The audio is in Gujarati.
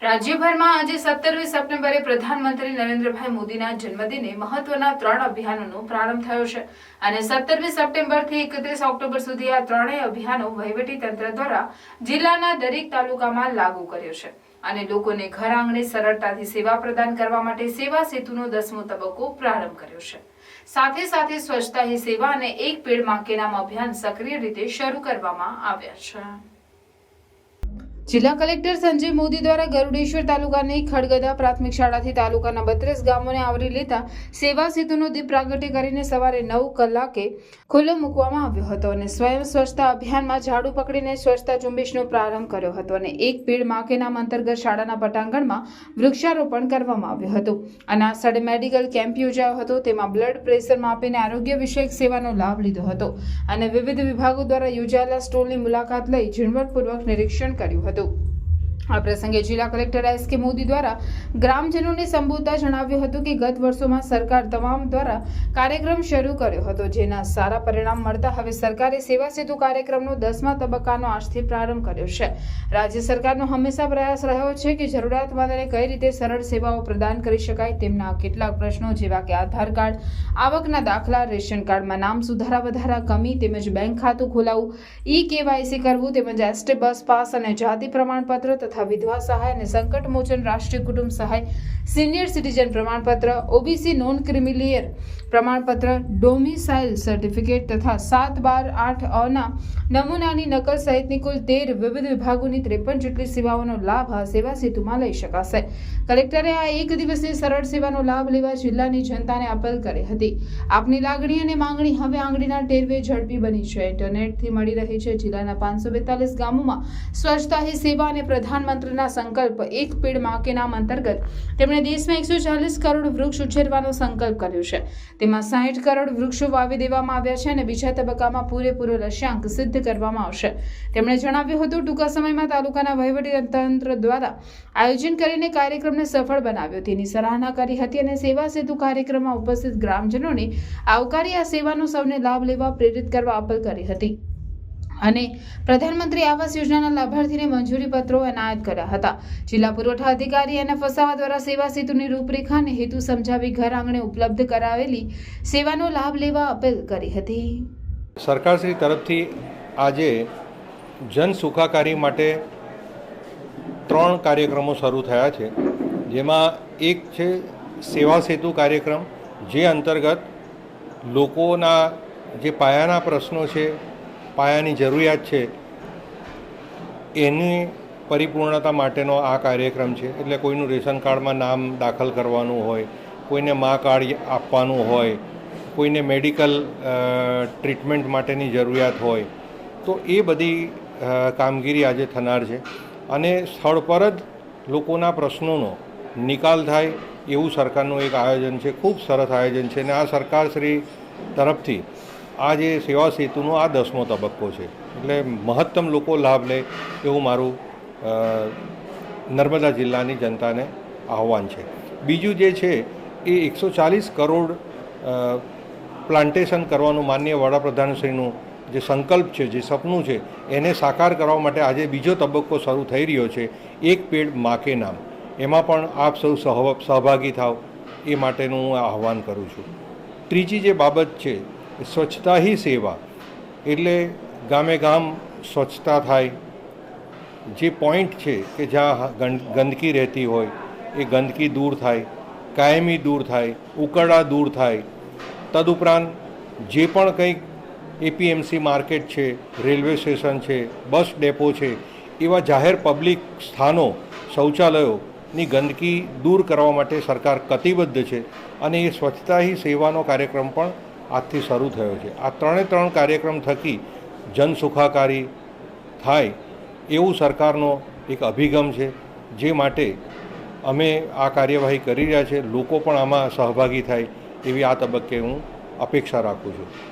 રાજ્યભરમાં આજે 17મી સપ્ટેમ્બરે પ્રધાનમંત્રી નરેન્દ્રભાઈ મોદીના જન્મદિને મહત્વના 3 અભિયાનોનો પ્રારંભ થયો છે અને 17મી સપ્ટેમ્બરથી 31 ઓક્ટોબર સુધી આ ત્રણેય અભિયાનો વહીવટીતંત્ર દ્વારા જિલ્લાના દરેક તાલુકામાં લાગુ કર્યો છે અને લોકોને ઘર આંગણે સરળતાથી સેવા પ્રદાન કરવા માટે સેવા સેતુનો 10મો તબક્કો પ્રારંભ કર્યો છે। સાથે સાથે સ્વચ્છતા હી સેવા અને એક પેડ માં કે નામ અભિયાન સક્રિય રીતે શરૂ કરવામાં આવ્યા છે। જિલ્લા કલેક્ટર સંજય મોદી દ્વારા ગરુડેશ્વર તાલુકાની ખડગદા પ્રાથમિક શાળાથી તાલુકાના 32 ગામોને આવરી લેતા સેવા સેતુનો દીપ પ્રાગટ્ય કરીને સવારે 9 કલાકે ખુલ્લો મૂકવામાં આવ્યો હતો અને સ્વયં સ્વચ્છતા અભિયાનમાં ઝાડુ પકડીને સ્વચ્છતા ઝુંબેશનો પ્રારંભ કર્યો હતો અને એક પેડ માં કે નામ અંતર્ગત શાળાના પટાંગણમાં વૃક્ષારોપણ કરવામાં આવ્યું હતું અને આ સ્થળે મેડિકલ કેમ્પ યોજાયો હતો। તેમાં બ્લડ પ્રેશર માપીને આરોગ્ય વિષયક સેવાનો લાભ લીધો હતો અને વિવિધ વિભાગો દ્વારા યોજાયેલા સ્ટોલની મુલાકાત લઈ ઝીણવટપૂર્વક નિરીક્ષણ કર્યું હતું। આ પ્રસંગે જિલ્લા કલેક્ટર એસ.કે. મોદી દ્વારા ગ્રામજનોને સંબોધતા જણાવ્યું હતું કે ગત વર્ષોમાં સરકાર તમામ દ્વારા કાર્યક્રમ શરૂ કર્યો હતો જેના સારા પરિણામ મળતા હવે સરકારે સેવા સેતુ કાર્યક્રમનો 10મા તબક્કાનો આજથી પ્રારંભ કર્યો છે। રાજ્ય સરકારનો હંમેશા પ્રયાસ રહ્યો છે કે જરૂરિયાતમંદોને કઈ રીતે સરળ સેવાઓ પ્રદાન કરી શકાય। તેમના કેટલાક પ્રશ્નો જેવા કે આધાર કાર્ડ, આવકના દાખલા, રેશન કાર્ડમાં નામ સુધારા વધારા, કમી તેમજ બેંક ખાતું ખોલાવવું, ઈ-કેવાયસી કરવું તેમજ એસટી બસ પાસ અને જાતિ પ્રમાણપત્ર તથા વિધવા સહાય અને સંકટ મોચન રાષ્ટ્રીય કુટુંબ સહાય, સિનિયર સિટીઝન પ્રમાણપત્ર, ઓબીસી નોન ક્રિમિલિયર પ્રમાણપત્ર, ડોમિસાઇલ સર્ટિફિકેટ તથા 7/12 ના નમૂનાની નકલ સહિતની કુલ 13 વિવિધ વિભાગોની 53 જેટલી સેવાઓનો લાભ આ સેવા સેતુમાં લઈ શકાશે। કલેક્ટરે આ એક દિવસની સરળ સેવાનો લાભ લેવા જિલ્લાની જનતાને અપીલ કરી હતી। આપની લાગણી અને માંગણી હવે આંગળીના ટેરવે ઝડપી બની છે। ઇન્ટરનેટથી મળી રહી છે। જિલ્લાના 542 ગામોમાં સ્વચ્છતા હી સેવા અને પ્રધાનમંત્રીના સંકલ્પ એક પેડ માં કે નામ અંતર્ગત તેમણે દેશમાં 140 કરોડ વૃક્ષ ઉછેરવાનો સંકલ્પ કર્યો છે। તેમાં 60 કરોડ વૃક્ષો વાવી દેવામાં આવ્યા છે અને બીજા તબક્કામાં પૂરેપૂરો લક્ષ્યાંક સિદ્ધ કરવામાં આવશે। તેમણે જણાવ્યું હતું ટૂંકા સમયમાં તાલુકાના વહીવટીતંત્ર દ્વારા આયોજન કરીને કાર્યક્રમને સફળ બનાવ્યો તેની સરાહના કરી હતી અને સેવા સેતુ કાર્યક્રમમાં ઉપસ્થિત ગ્રામજનોને આવકારી આ સેવાનો સૌને લાભ લેવા પ્રેરિત કરવા અપીલ કરી હતી અને પ્રધાનમંત્રી આવાસ યોજનાના લાભાર્થીને મંજૂરી પત્રો એનાયત કર્યા હતા। જિલ્લા પુરવઠા અધિકારી અને ફસાવા દ્વારા સેવા સેતુની રૂપરેખા અને હેતુ સમજાવી ઘર આંગણે ઉપલબ્ધ કરાવેલી સેવાનો લાભ લેવા અપીલ કરી હતી। સરકારશ્રી તરફથી આજે જન સુખાકારી માટે 3 કાર્યક્રમો શરૂ થયા છે, જેમાં એક છે સેવા સેતુ કાર્યક્રમ, જે અંતર્ગત લોકોના જે પાયાના પ્રશ્નો છે, પાયાની જરૂરિયાત છે, એની પરિપૂર્ણતા માટેનો આ કાર્યક્રમ છે। એટલે કોઈનું રેશન કાર્ડમાં નામ દાખલ કરવાનું હોય, કોઈને મા કાર્ડ આપવાનું હોય, કોઈને મેડિકલ ટ્રીટમેન્ટ માટેની જરૂરિયાત હોય, તો એ બધી કામગીરી આજે થનાર છે અને સ્થળ પર જ લોકોના પ્રશ્નોનો નિકાલ થાય એવું સરકારનું એક આયોજન છે। ખૂબ સરસ આયોજન છે અને આ સરકારશ્રી તરફથી આ જે સેવા સેતુનો આ 10મો તબક્કો છે, એટલે મહત્તમ લોકો લાભ લે એવું મારું નર્મદા જિલ્લાની જનતાને આહવાન છે। બીજું જે છે એ 140 કરોડ પ્લાન્ટેશન કરવાનું માનનીય વડાપ્રધાનશ્રીનું જે સંકલ્પ છે, જે સપનું છે, એને સાકાર કરવા માટે આજે બીજો તબક્કો શરૂ થઈ રહ્યો છે, એક પેડ માં કે નામ। એમાં પણ આપ સૌ સહભાગી થાવ એ માટેનું હું આહવાન કરું છું। ત્રીજી જે બાબત છે સ્વચ્છતા હી સેવા, એટલે ગામે ગામ સ્વચ્છતા થાય, જે પોઈન્ટ છે કે જ્યાં ગંદકી રહેતી હોય એ ગંદકી દૂર થાય, કાયમી દૂર થાય, ઉકરડા દૂર થાય। તદુપરાંત જે પણ કંઈક એપીએમસી માર્કેટ છે, રેલવે સ્ટેશન છે, બસ ડેપો છે, એવા જાહેર પબ્લિક સ્થાનો, શૌચાલયોની ગંદકી દૂર કરવા માટે સરકાર કટિબદ્ધ છે અને એ સ્વચ્છતા હી સેવાનો કાર્યક્રમ પણ આજથી શરૂ થયો છે। આ 3 કાર્યક્રમ થકી જન સુખાકારી થાય એવું સરકારનો એક અભિગમ છે, જે માટે અમે આ કાર્યવાહી કરી રહ્યા છે। લોકો પણ આમાં સહભાગી થાય એવી આ તબક્કે હું અપેક્ષા રાખું છું।